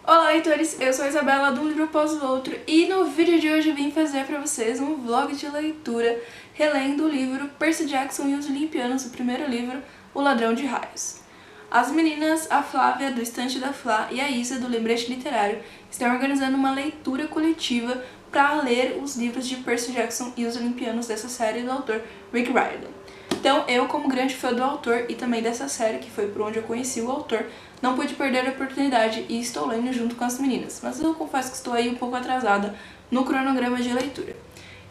Olá, leitores! Eu sou a Isabela, de um livro após o outro, e no vídeo de hoje eu vim fazer pra vocês um vlog de leitura relendo o livro Percy Jackson e os Olimpianos, o primeiro livro, O Ladrão de Raios. As meninas, a Flávia, do Estante da Flá, e a Isa, do Lembrete Literário, estão organizando uma leitura coletiva para ler os livros de Percy Jackson e os Olimpianos dessa série do autor Rick Riordan. Então, eu, como grande fã do autor e também dessa série, que foi por onde eu conheci o autor, não pude perder a oportunidade e estou lendo junto com as meninas, mas eu confesso que estou aí um pouco atrasada no cronograma de leitura.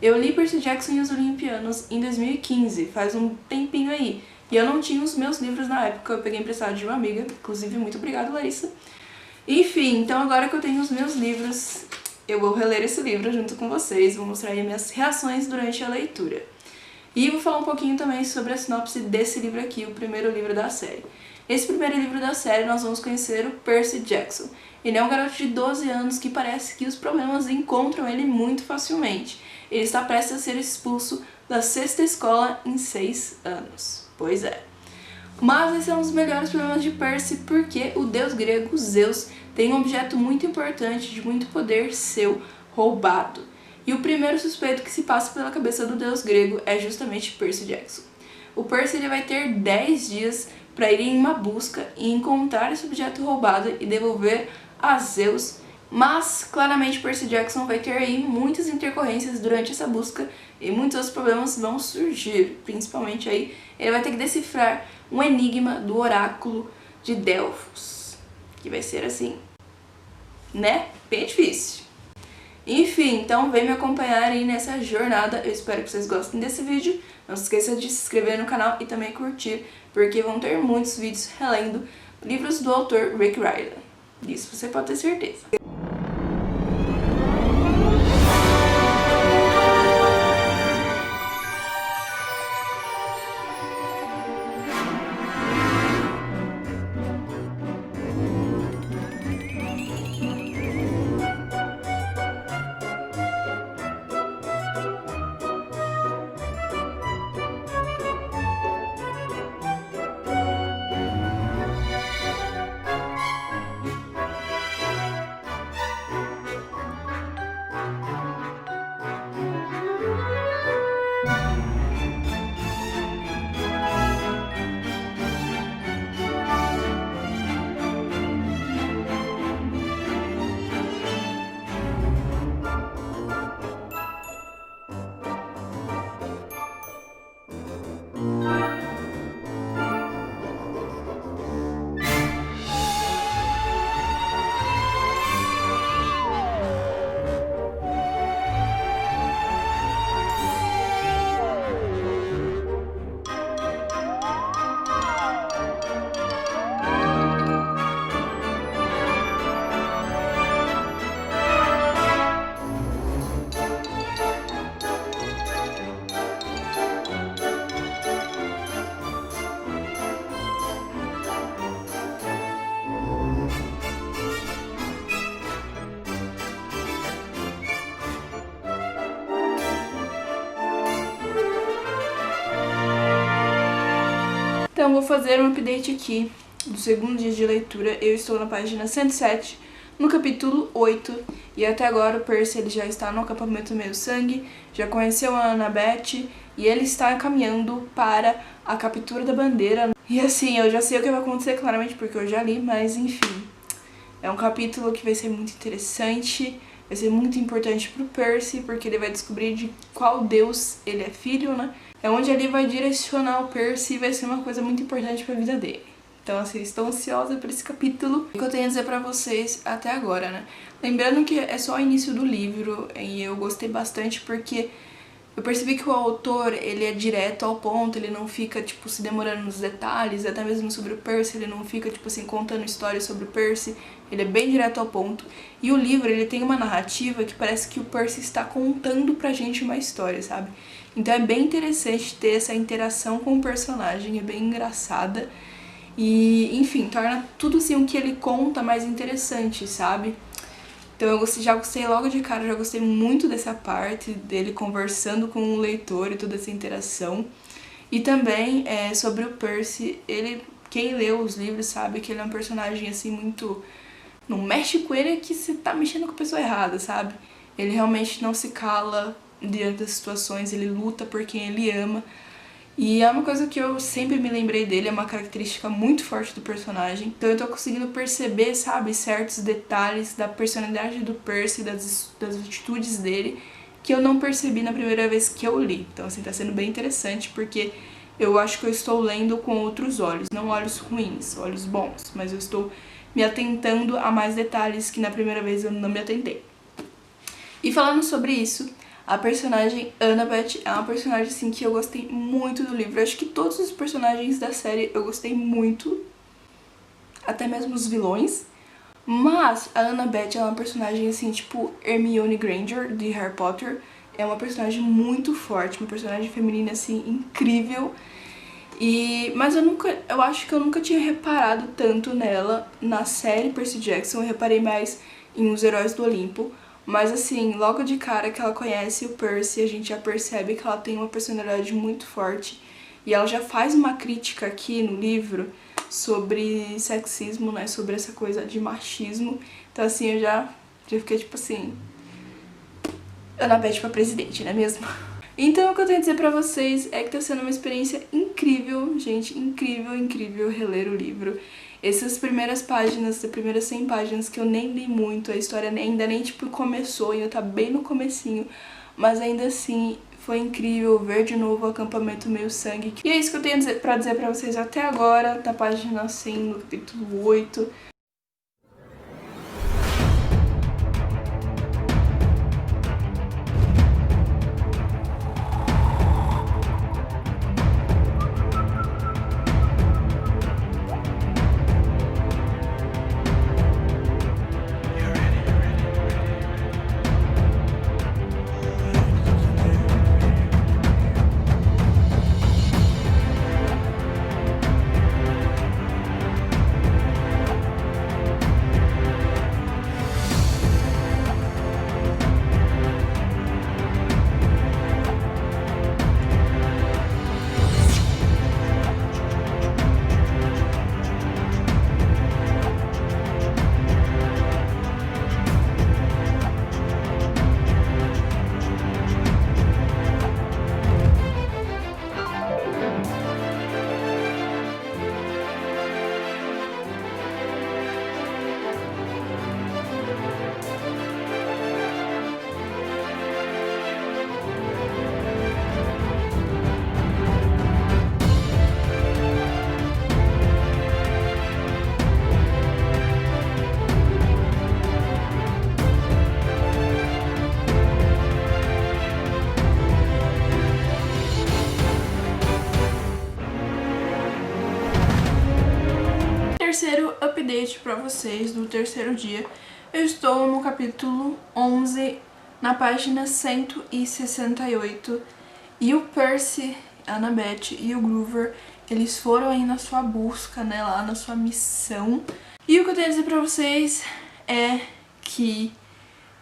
Eu li Percy Jackson e os Olimpianos em 2015, faz um tempinho aí, e eu não tinha os meus livros na época, eu peguei emprestado de uma amiga, inclusive muito obrigada, Larissa. Enfim, então agora que eu tenho os meus livros, eu vou reler esse livro junto com vocês, vou mostrar aí minhas reações durante a leitura. E vou falar um pouquinho também sobre a sinopse desse livro aqui, o primeiro livro da série. Esse primeiro livro da série nós vamos conhecer o Percy Jackson. Ele é um garoto de 12 anos que parece que os problemas encontram ele muito facilmente. Ele está prestes a ser expulso da 6ª escola em 6 anos. Pois é. Mas esse é um dos melhores problemas de Percy porque o deus grego Zeus tem um objeto muito importante, de muito poder seu, roubado. E o primeiro suspeito que se passa pela cabeça do deus grego é justamente Percy Jackson. O Percy ele vai ter 10 dias para ir em uma busca e encontrar esse objeto roubado e devolver a Zeus, mas claramente Percy Jackson vai ter aí muitas intercorrências durante essa busca e muitos outros problemas vão surgir, principalmente aí ele vai ter que decifrar um enigma do oráculo de Delfos, que vai ser assim, né? Bem difícil. Enfim, então vem me acompanhar aí nessa jornada, eu espero que vocês gostem desse vídeo, não se esqueça de se inscrever no canal e também curtir, porque vão ter muitos vídeos relendo livros do autor Rick Riordan, disso você pode ter certeza. Então vou fazer um update aqui do segundo dia de leitura. Eu estou na página 107, no capítulo 8, e até agora o Percy ele já está no acampamento Meio Sangue, já conheceu a Annabeth e ele está caminhando para a captura da bandeira. E assim, eu já sei o que vai acontecer claramente porque eu já li, mas enfim. É um capítulo que vai ser muito interessante, vai ser muito importante pro Percy, porque ele vai descobrir de qual deus ele é filho, né? É onde ele vai direcionar o Percy e vai ser uma coisa muito importante pra vida dele. Então, assim, estou ansiosa por esse capítulo. O que eu tenho a dizer pra vocês até agora, né? Lembrando que é só o início do livro e eu gostei bastante porque eu percebi que o autor, ele é direto ao ponto, ele não fica, tipo, se demorando nos detalhes, até mesmo sobre o Percy, ele não fica, tipo assim, contando histórias sobre o Percy, ele é bem direto ao ponto. E o livro, ele tem uma narrativa que parece que o Percy está contando pra gente uma história, sabe? Então é bem interessante ter essa interação com o personagem, é bem engraçada. E, enfim, torna tudo assim o que ele conta mais interessante, sabe? Então eu já gostei logo de cara, já gostei muito dessa parte dele conversando com o leitor e toda essa interação. E também sobre o Percy, quem leu os livros sabe que ele é um personagem assim muito não mexe com ele é que você tá mexendo com a pessoa errada, sabe? Ele realmente não se cala diante das situações, ele luta por quem ele ama. E é uma coisa que eu sempre me lembrei dele, é uma característica muito forte do personagem. Então eu tô conseguindo perceber, sabe, certos detalhes da personalidade do Percy, das atitudes dele, que eu não percebi na primeira vez que eu li. Então assim, tá sendo bem interessante, porque eu acho que eu estou lendo com outros olhos, não olhos ruins, olhos bons, mas eu estou me atentando a mais detalhes que na primeira vez eu não me atentei. E falando sobre isso, a personagem Annabeth é uma personagem assim que eu gostei muito do livro. Eu acho que todos os personagens da série eu gostei muito, até mesmo os vilões. Mas a Annabeth é uma personagem assim, tipo Hermione Granger de Harry Potter. É uma personagem muito forte, uma personagem feminina assim incrível. Mas eu acho que eu nunca tinha reparado tanto nela na série Percy Jackson. Eu reparei mais em Os Heróis do Olimpo. Mas assim, logo de cara que ela conhece o Percy, a gente já percebe que ela tem uma personalidade muito forte. E ela já faz uma crítica aqui no livro sobre sexismo, né? Sobre essa coisa de machismo. Então assim, eu já fiquei tipo assim, Annabeth pra presidente, não é mesmo? Então o que eu tenho a dizer pra vocês é que tá sendo uma experiência incrível, gente, incrível, incrível reler o livro. Essas primeiras páginas, as primeiras 100 páginas que eu nem li muito, a história ainda nem tipo começou, ainda tá bem no comecinho, mas ainda assim foi incrível ver de novo o acampamento Meio Sangue. E é isso que eu tenho pra dizer pra vocês até agora, da página 100, no capítulo 8. Terceiro update pra vocês do terceiro dia. Eu estou no capítulo 11, na página 168, e o Percy, a Annabeth e o Groover, eles foram aí na sua busca, né, lá na sua missão. E o que eu tenho a dizer pra vocês é que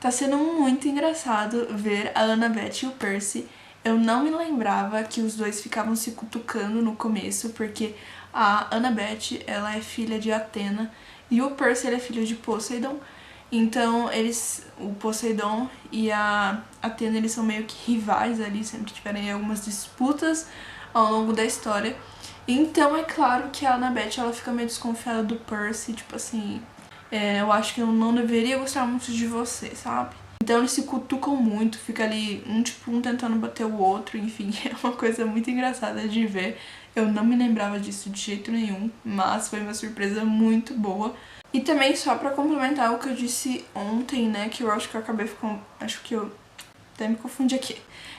tá sendo muito engraçado ver a Annabeth e o Percy. Eu não me lembrava que os dois ficavam se cutucando no começo, porque a Annabeth, ela é filha de Atena e o Percy, ele é filho de Poseidon. Então, o Poseidon e a Atena, eles são meio que rivais ali, sempre tiveram algumas disputas ao longo da história. Então, é claro que a Annabeth, ela fica meio desconfiada do Percy, tipo assim, eu acho que eu não deveria gostar muito de você, sabe? Então eles se cutucam muito, fica ali um tentando bater o outro, enfim, é uma coisa muito engraçada de ver. Eu não me lembrava disso de jeito nenhum, mas foi uma surpresa muito boa. E também, só pra complementar o que eu disse ontem, né, que eu acho que eu acabei ficando... Acho que eu até me confundi aqui.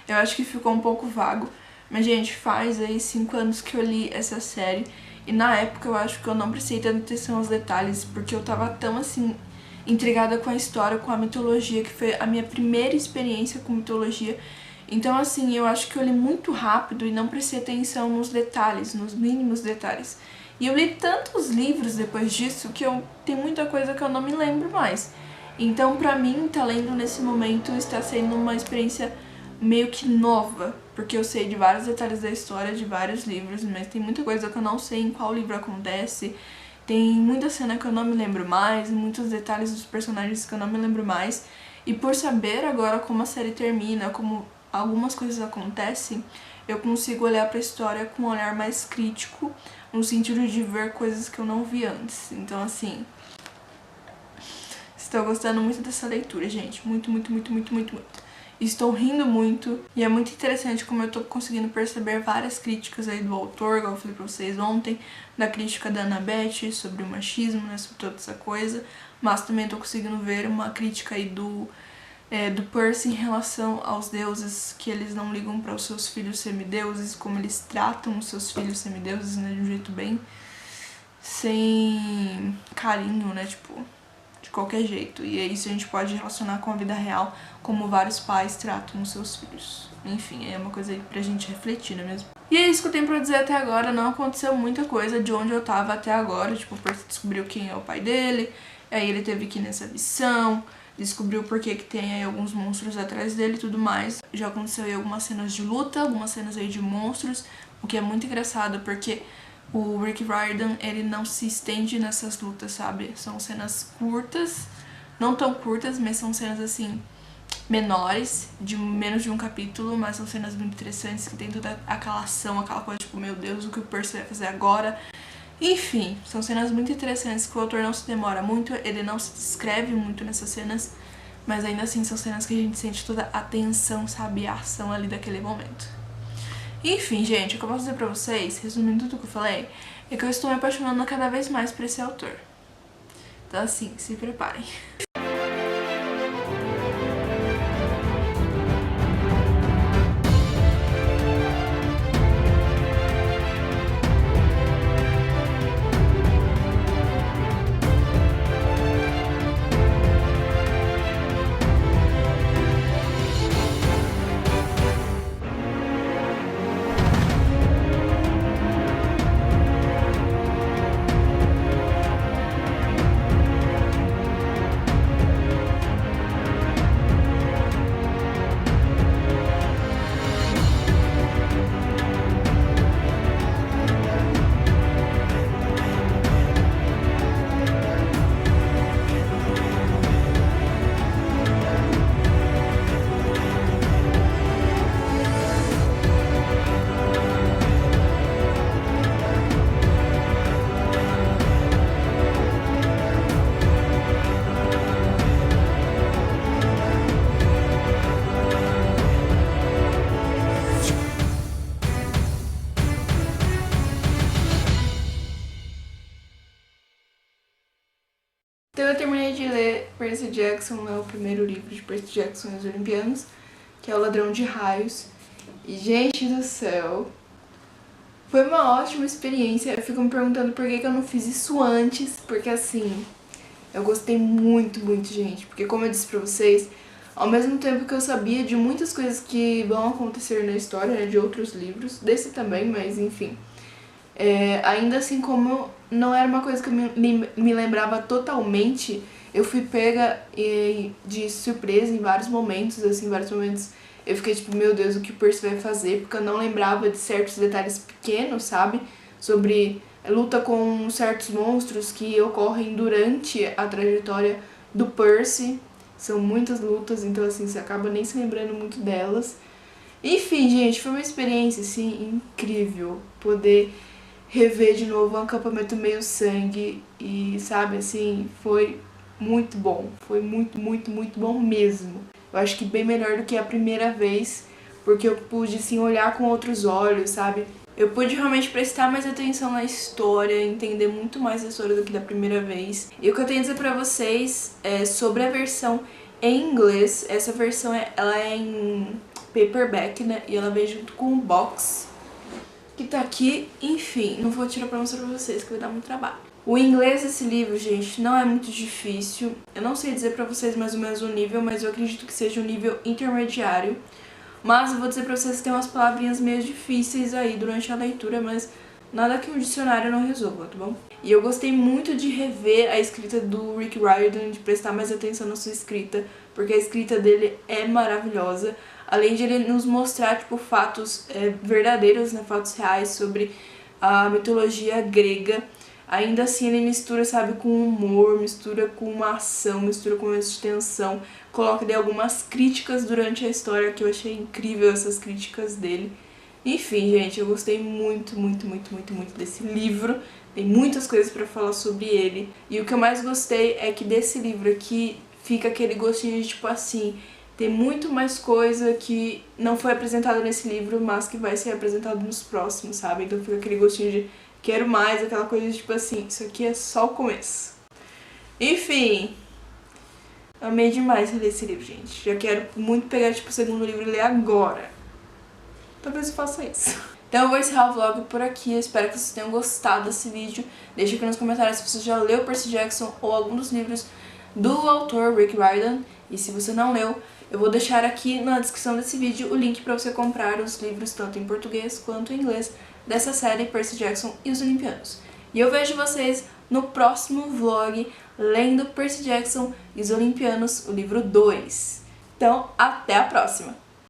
Eu acho que ficou um pouco vago, mas, gente, faz aí 5 anos que eu li essa série, e na época eu acho que eu não prestei tanta atenção aos detalhes, porque eu tava tão, assim, intrigada com a história, com a mitologia, que foi a minha primeira experiência com mitologia. Então, assim, eu acho que eu li muito rápido e não prestei atenção nos detalhes, nos mínimos detalhes. E eu li tantos livros depois disso que tem muita coisa que eu não me lembro mais. Então, pra mim, tá lendo nesse momento está sendo uma experiência meio que nova, porque eu sei de vários detalhes da história, de vários livros, mas tem muita coisa que eu não sei em qual livro acontece. Tem muita cena que eu não me lembro mais, muitos detalhes dos personagens que eu não me lembro mais. E por saber agora como a série termina, como algumas coisas acontecem, eu consigo olhar pra história com um olhar mais crítico, no sentido de ver coisas que eu não vi antes. Então, assim, estou gostando muito dessa leitura, gente. Muito, muito, muito, muito, muito, muito. Estou rindo muito e é muito interessante como eu tô conseguindo perceber várias críticas aí do autor, igual eu falei pra vocês ontem, da crítica da Annabeth sobre o machismo, né, sobre toda essa coisa, mas também tô conseguindo ver uma crítica aí do Percy em relação aos deuses, que eles não ligam para os seus filhos semideuses, como eles tratam os seus filhos semideuses, né, de um jeito bem sem carinho, né, tipo, de qualquer jeito. E isso a gente pode relacionar com a vida real, como vários pais tratam os seus filhos. Enfim, é uma coisa aí pra gente refletir, não é mesmo? E é isso que eu tenho pra dizer até agora. Não aconteceu muita coisa de onde eu tava até agora. Tipo, o Percy descobriu quem é o pai dele, aí ele teve que ir nessa missão, descobriu por que tem aí alguns monstros atrás dele e tudo mais. Já aconteceu aí algumas cenas de luta, algumas cenas aí de monstros, o que é muito engraçado, porque o Rick Riordan, ele não se estende nessas lutas, sabe? São cenas curtas, não tão curtas, mas são cenas, assim, menores, de menos de um capítulo, mas são cenas muito interessantes, que tem toda aquela ação, aquela coisa, tipo, meu Deus, o que o Percy vai fazer agora? Enfim, são cenas muito interessantes, que o autor não se demora muito, ele não se descreve muito nessas cenas, mas ainda assim são cenas que a gente sente toda a tensão, sabe? A ação ali daquele momento. Enfim, gente, o que eu posso dizer pra vocês, resumindo tudo que eu falei, é que eu estou me apaixonando cada vez mais por esse autor. Então, assim, se preparem. Então eu terminei de ler Percy Jackson, é o primeiro livro de Percy Jackson e os Olimpianos, que é O Ladrão de Raios. E, gente do céu, foi uma ótima experiência. Eu fico me perguntando por que eu não fiz isso antes, porque assim, eu gostei muito, muito, gente. Porque como eu disse pra vocês, ao mesmo tempo que eu sabia de muitas coisas que vão acontecer na história, né, de outros livros, desse também, mas enfim... ainda assim, como não era uma coisa que eu me lembrava totalmente, eu fui pega de surpresa em vários momentos, assim, vários momentos eu fiquei tipo, meu Deus, o que o Percy vai fazer? Porque eu não lembrava de certos detalhes pequenos, sabe? Sobre luta com certos monstros que ocorrem durante a trajetória do Percy. São muitas lutas, então assim, você acaba nem se lembrando muito delas. Enfim, gente, foi uma experiência, assim, incrível poder rever de novo um acampamento meio sangue e, sabe, assim, foi muito bom. Foi muito, muito, muito bom mesmo. Eu acho que bem melhor do que a primeira vez, porque eu pude, assim, olhar com outros olhos, sabe? Eu pude realmente prestar mais atenção na história, entender muito mais a história do que da primeira vez. E o que eu tenho a dizer pra vocês é sobre a versão em inglês. Essa versão, ela é em paperback, né? E ela vem junto com o box que tá aqui. Enfim, não vou tirar pra mostrar pra vocês, que vai dar muito trabalho. O inglês desse livro, gente, não é muito difícil. Eu não sei dizer pra vocês mais ou menos o nível, mas eu acredito que seja um nível intermediário. Mas eu vou dizer pra vocês que tem umas palavrinhas meio difíceis aí durante a leitura, mas nada que um dicionário não resolva, tá bom? E eu gostei muito de rever a escrita do Rick Riordan, de prestar mais atenção na sua escrita, porque a escrita dele é maravilhosa. Além de ele nos mostrar, tipo, fatos verdadeiros, né, fatos reais sobre a mitologia grega. ainda assim ele mistura, sabe, com humor, mistura com uma ação, mistura com uma tensão, coloca daí algumas críticas durante a história que eu achei incrível, essas críticas dele. Enfim, gente, eu gostei muito desse livro. Tem muitas coisas pra falar sobre ele. E o que eu mais gostei é que desse livro aqui fica aquele gostinho de tipo assim, tem muito mais coisa que não foi apresentada nesse livro, mas que vai ser apresentado nos próximos, sabe? Então fica aquele gostinho de quero mais, aquela coisa de tipo assim, isso aqui é só o começo. Enfim, amei demais ler esse livro, gente. Já quero muito pegar tipo o segundo livro e ler agora. Talvez eu faça isso. Então eu vou encerrar o vlog por aqui, eu espero que vocês tenham gostado desse vídeo. Deixa aqui nos comentários se você já leu Percy Jackson ou algum dos livros do autor Rick Riordan. E se você não leu, eu vou deixar aqui na descrição desse vídeo o link para você comprar os livros tanto em português quanto em inglês dessa série Percy Jackson e os Olimpianos. E eu vejo vocês no próximo vlog lendo Percy Jackson e os Olimpianos, o livro 2. Então, até a próxima!